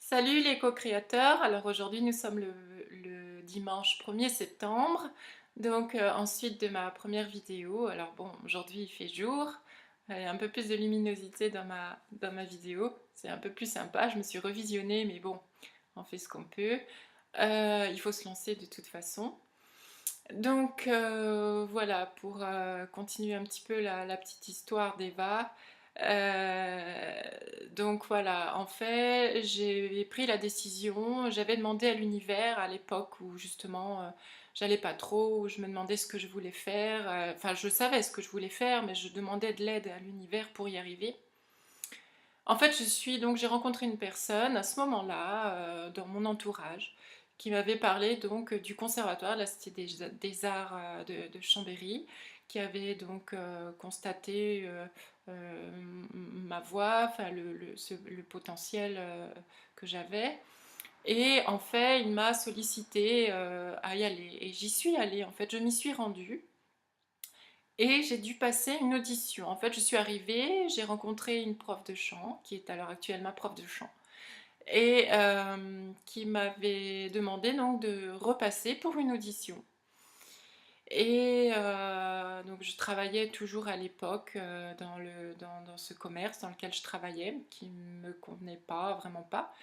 Salut les co-créateurs, alors aujourd'hui nous sommes le dimanche 1er septembre, donc ensuite de ma première vidéo, alors bon aujourd'hui il fait jour, il y a un peu plus de luminosité dans ma vidéo, c'est un peu plus sympa, je me suis revisionnée mais bon, on fait ce qu'on peut. Il faut se lancer de toute façon. Donc voilà, pour continuer un petit peu la petite histoire d'Eva. Euh, donc voilà, en fait, j'ai pris la décision, j'avais demandé à l'univers à l'époque où justement j'allais pas trop, où je me demandais ce que je voulais faire. Enfin, je savais ce que je voulais faire, mais je demandais de l'aide à l'univers pour y arriver. En fait, j'ai rencontré une personne à ce moment-là, dans mon entourage, qui m'avait parlé donc du conservatoire de la Cité des Arts de Chambéry, qui avait donc constaté ma voix, enfin le potentiel que j'avais. Et en fait, il m'a sollicité à y aller. Et j'y suis allée, en fait, je m'y suis rendue. Et j'ai dû passer une audition. En fait, je suis arrivée, j'ai rencontré une prof de chant, qui est à l'heure actuelle ma prof de chant, et qui m'avait demandé donc de repasser pour une audition. Et donc je travaillais toujours à l'époque dans ce commerce dans lequel je travaillais, qui ne me convenait pas, vraiment pas.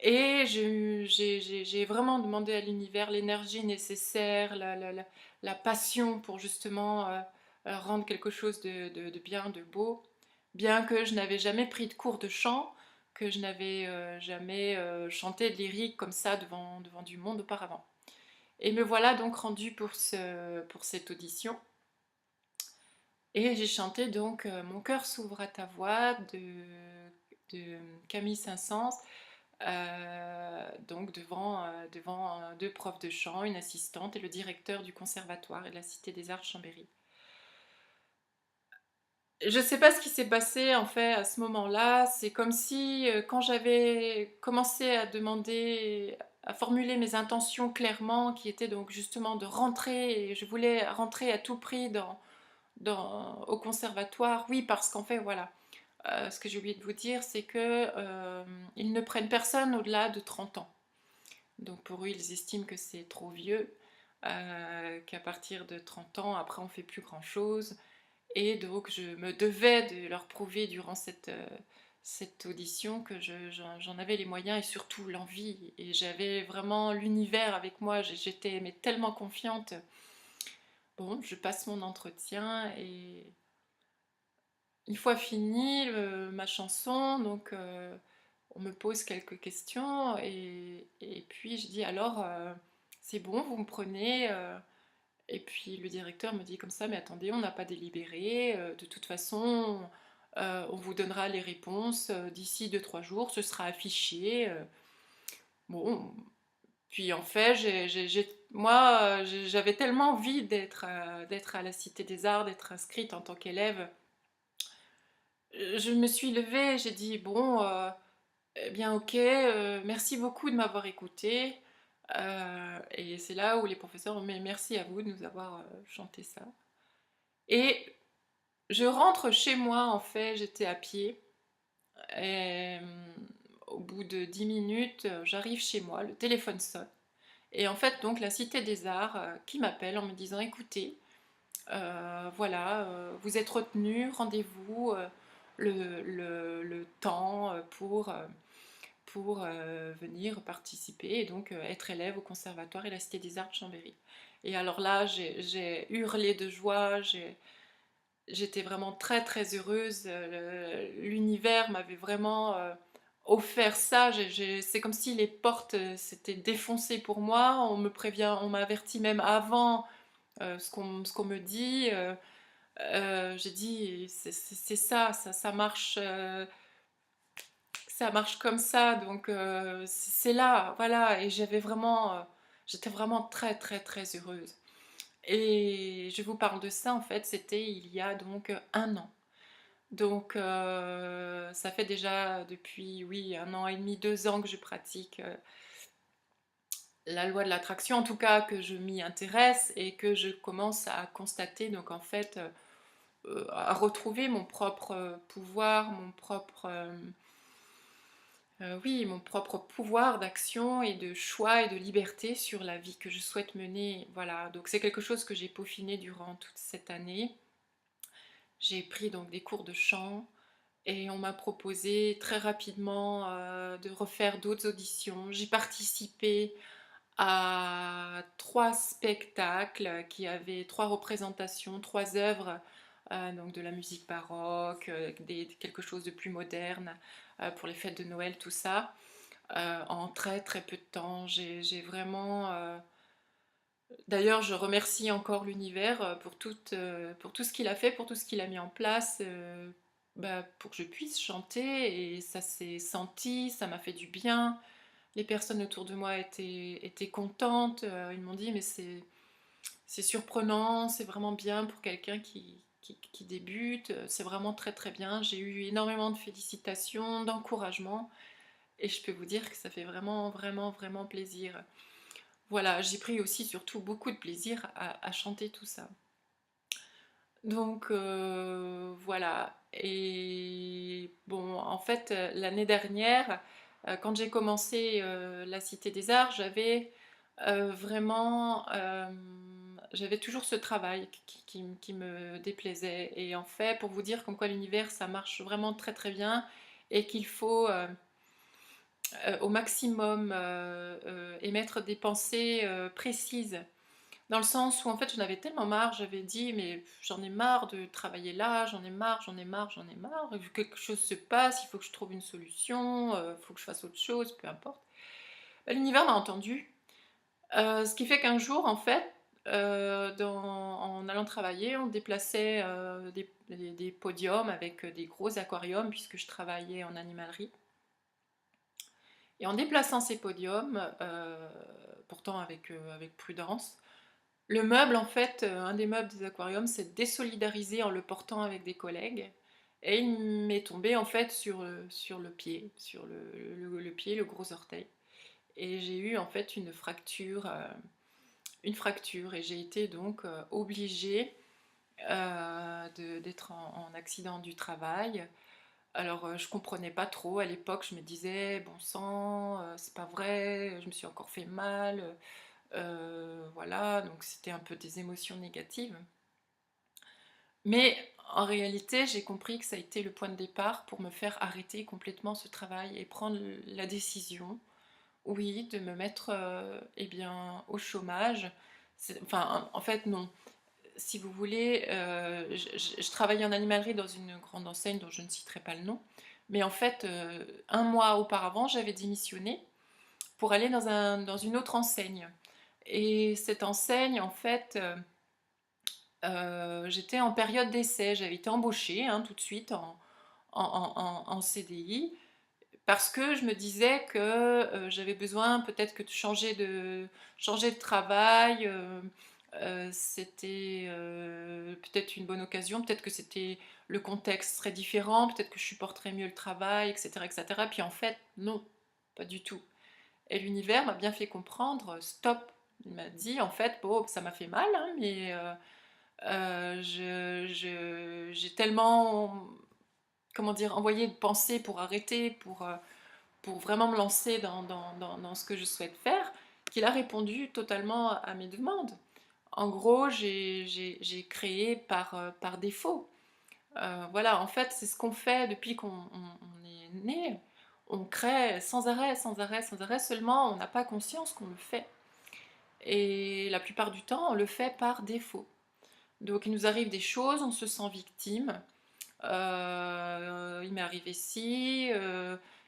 Et j'ai vraiment demandé à l'univers l'énergie nécessaire, la passion pour justement rendre quelque chose de bien, de beau, bien que je n'avais jamais pris de cours de chant, que je n'avais jamais chanté de lyrique comme ça devant du monde auparavant. Et me voilà donc rendue pour cette audition. Et j'ai chanté donc Mon cœur s'ouvre à ta voix de Camille Saint-Saëns, donc devant deux profs de chant, une assistante et le directeur du conservatoire et de la Cité des Arts Chambéry. Je ne sais pas ce qui s'est passé en fait à ce moment-là. C'est comme si quand j'avais commencé à demander, à formuler mes intentions clairement, qui étaient donc justement de rentrer, et je voulais rentrer à tout prix au conservatoire. Oui, parce qu'en fait, voilà, ce que j'ai oublié de vous dire, c'est que ils ne prennent personne au-delà de 30 ans. Donc pour eux, ils estiment que c'est trop vieux, qu'à partir de 30 ans, après, on ne fait plus grand-chose. Et donc je me devais de leur prouver durant cette audition que j'en avais les moyens et surtout l'envie. Et j'avais vraiment l'univers avec moi, j'étais mais tellement confiante. Bon, je passe mon entretien et une fois fini ma chanson, donc on me pose quelques questions et puis je dis alors c'est bon, vous me prenez et puis le directeur me dit comme ça, mais attendez, on n'a pas délibéré, de toute façon on vous donnera les réponses d'ici 2 3 jours, ce sera affiché. Bon, puis en fait, moi j'avais tellement envie d'être à la Cité des Arts, d'être inscrite en tant qu'élève. Je me suis levée, j'ai dit bon, eh bien ok, merci beaucoup de m'avoir écouté. Et c'est là où les professeurs ont dit merci à vous de nous avoir chanté ça. Et je rentre chez moi, en fait, j'étais à pied. Et au bout de 10 minutes, j'arrive chez moi, le téléphone sonne. Et en fait, donc, la Cité des Arts qui m'appelle en me disant écoutez, voilà, vous êtes retenu, rendez-vous le temps pour venir participer et donc être élève au conservatoire et la Cité des Arts de Chambéry. Et alors là, j'ai hurlé de joie, j'étais vraiment très très heureuse. L'univers m'avait vraiment offert ça. C'est comme si les portes s'étaient défoncées pour moi. On me prévient, on m'a averti même avant ce qu'on me dit. J'ai dit c'est ça, ça marche. Ça marche comme ça, donc c'est là, voilà. Et j'étais vraiment très très très heureuse. Et je vous parle de ça, en fait, c'était il y a donc 1 an. Donc ça fait déjà depuis, oui, 1 an et demi, 2 ans que je pratique la loi de l'attraction, en tout cas que je m'y intéresse et que je commence à constater, donc en fait, à retrouver mon propre pouvoir, Oui, mon propre pouvoir d'action et de choix et de liberté sur la vie que je souhaite mener. Voilà, donc c'est quelque chose que j'ai peaufiné durant toute cette année. J'ai pris donc des cours de chant et on m'a proposé très rapidement de refaire d'autres auditions. J'ai participé à 3 spectacles qui avaient 3 représentations, 3 œuvres, donc de la musique baroque, quelque chose de plus moderne pour les fêtes de Noël, tout ça, en très très peu de temps. J'ai vraiment... D'ailleurs, je remercie encore l'univers pour tout ce qu'il a fait, pour tout ce qu'il a mis en place, pour que je puisse chanter, et ça s'est senti, ça m'a fait du bien. Les personnes autour de moi étaient contentes, ils m'ont dit mais c'est surprenant, c'est vraiment bien pour quelqu'un qui débute, c'est vraiment très très bien. J'ai eu énormément de félicitations, d'encouragement, et je peux vous dire que ça fait vraiment vraiment vraiment plaisir. Voilà, j'ai pris aussi surtout beaucoup de plaisir à chanter tout ça. Donc voilà, et bon, en fait, l'année dernière, quand j'ai commencé la Cité des Arts, j'avais toujours ce travail qui me déplaisait. Et en fait, pour vous dire comme quoi l'univers, ça marche vraiment très très bien, et qu'il faut au maximum émettre des pensées précises, dans le sens où en fait j'en avais tellement marre, j'avais dit mais j'en ai marre de travailler là, j'en ai marre, j'en ai marre, j'en ai marre, et vu que quelque chose se passe, il faut que je trouve une solution, il faut que je fasse autre chose, peu importe. Bah, l'univers m'a entendu, ce qui fait qu'un jour en fait, en allant travailler, on déplaçait des podiums avec des gros aquariums, puisque je travaillais en animalerie. Et en déplaçant ces podiums, pourtant avec prudence, le meuble, en fait, un des meubles des aquariums s'est désolidarisé en le portant avec des collègues. Et il m'est tombé en fait sur le pied, sur le pied, le gros orteil. Et j'ai eu en fait une fracture. Et j'ai été donc obligée d'être en accident du travail. Alors je comprenais pas trop à l'époque, je me disais, bon sang, c'est pas vrai, je me suis encore fait mal. Voilà, donc c'était un peu des émotions négatives. Mais en réalité, j'ai compris que ça a été le point de départ pour me faire arrêter complètement ce travail et prendre la décision, oui, de me mettre eh bien, au chômage. Enfin, en fait, non. Si vous voulez, je travaillais en animalerie dans une grande enseigne dont je ne citerai pas le nom. Mais en fait, un mois auparavant, j'avais démissionné pour aller dans une autre enseigne. Et cette enseigne, en fait, j'étais en période d'essai. J'avais été embauchée hein, tout de suite en CDI, parce que je me disais que j'avais besoin peut-être que de changer de travail. C'était peut-être une bonne occasion, peut-être que c'était le contexte serait différent, peut-être que je supporterais mieux le travail, etc., etc. Puis en fait, non, pas du tout. Et l'univers m'a bien fait comprendre, stop. Il m'a dit, en fait, bon, ça m'a fait mal, hein, mais j'ai tellement, comment dire, envoyé de pensées pour arrêter, pour vraiment me lancer dans ce que je souhaite faire, qu'il a répondu totalement à mes demandes. En gros, j'ai créé par défaut. Voilà, en fait, c'est ce qu'on fait depuis qu'on est né. On crée sans arrêt, sans arrêt, sans arrêt, seulement on n'a pas conscience qu'on le fait. Et la plupart du temps, on le fait par défaut. Donc il nous arrive des choses, on se sent victime. Il m'est arrivé ci,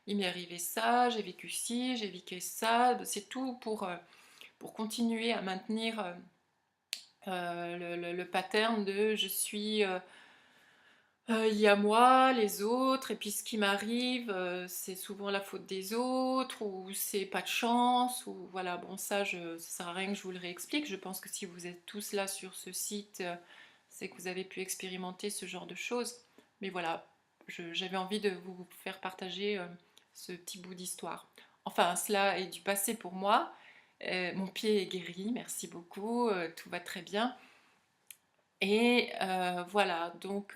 il m'est arrivé ça, j'ai vécu ci, j'ai vécu ça. C'est tout pour continuer à maintenir le pattern de je suis il y a moi, les autres, et puis ce qui m'arrive, c'est souvent la faute des autres, ou c'est pas de chance, ou voilà, bon ça sert à rien que je vous le réexplique. Je pense que si vous êtes tous là sur ce site, c'est que vous avez pu expérimenter ce genre de choses. Mais voilà, j'avais envie de vous faire partager ce petit bout d'histoire. Enfin, cela est du passé pour moi. Mon pied est guéri, merci beaucoup, tout va très bien. Et voilà, donc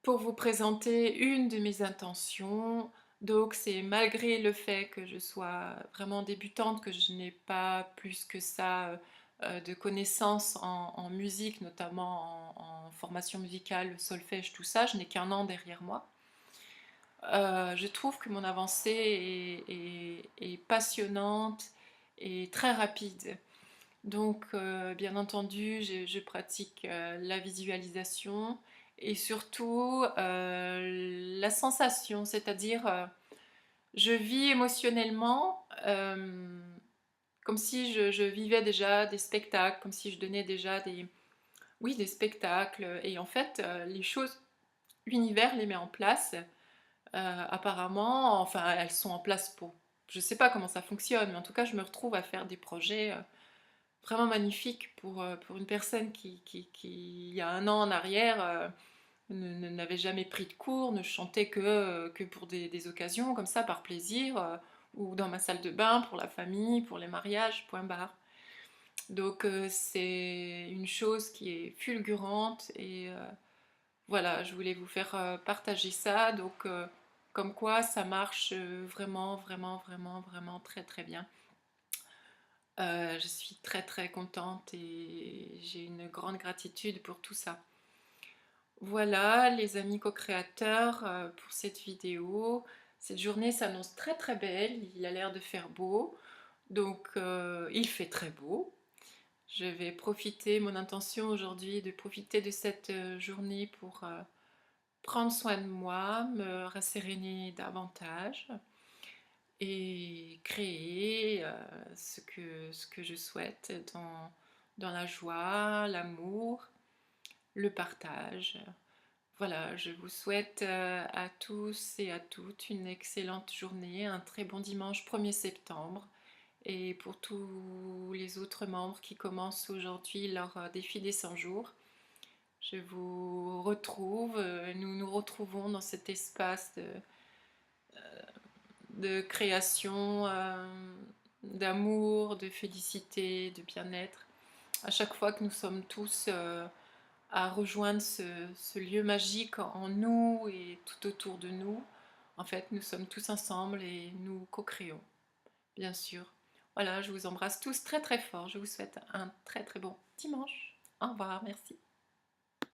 pour vous présenter une de mes intentions. Donc c'est malgré le fait que je sois vraiment débutante, que je n'ai pas plus que ça de connaissances en musique, notamment en formation musicale, le solfège, tout ça, je n'ai qu'un an derrière moi. Je trouve que mon avancée est passionnante et très rapide. Donc, bien entendu, je pratique la visualisation et surtout la sensation, c'est-à-dire je vis émotionnellement comme si je vivais déjà des spectacles, comme si je donnais déjà oui, des spectacles. Et en fait, les choses, l'univers les met en place. Apparemment, enfin, elles sont en place pour. Je ne sais pas comment ça fonctionne, mais en tout cas, je me retrouve à faire des projets vraiment magnifiques pour une personne qui, il y a un an en arrière, n'avait jamais pris de cours, ne chantait que pour des occasions comme ça, par plaisir, ou dans ma salle de bain, pour la famille, pour les mariages, point barre. Donc c'est une chose qui est fulgurante et voilà, je voulais vous faire partager ça. Donc comme quoi ça marche vraiment, vraiment, vraiment, vraiment très très bien. Je suis très très contente et j'ai une grande gratitude pour tout ça. Voilà les amis co-créateurs pour cette vidéo. Cette journée s'annonce très très belle, il a l'air de faire beau, donc il fait très beau. Je vais profiter, mon intention aujourd'hui est de profiter de cette journée pour prendre soin de moi, me rasséréner davantage et créer ce que je souhaite dans la joie, l'amour, le partage. Voilà, je vous souhaite à tous et à toutes une excellente journée, un très bon dimanche 1er septembre. Et pour tous les autres membres qui commencent aujourd'hui leur défi des 100 jours, je vous retrouve, nous nous retrouvons dans cet espace de création, d'amour, de félicité, de bien-être. À chaque fois que nous sommes tous à rejoindre ce lieu magique en nous et tout autour de nous, en fait, nous sommes tous ensemble et nous co-créons, bien sûr. Voilà, je vous embrasse tous très très fort. Je vous souhaite un très très bon dimanche. Au revoir, merci.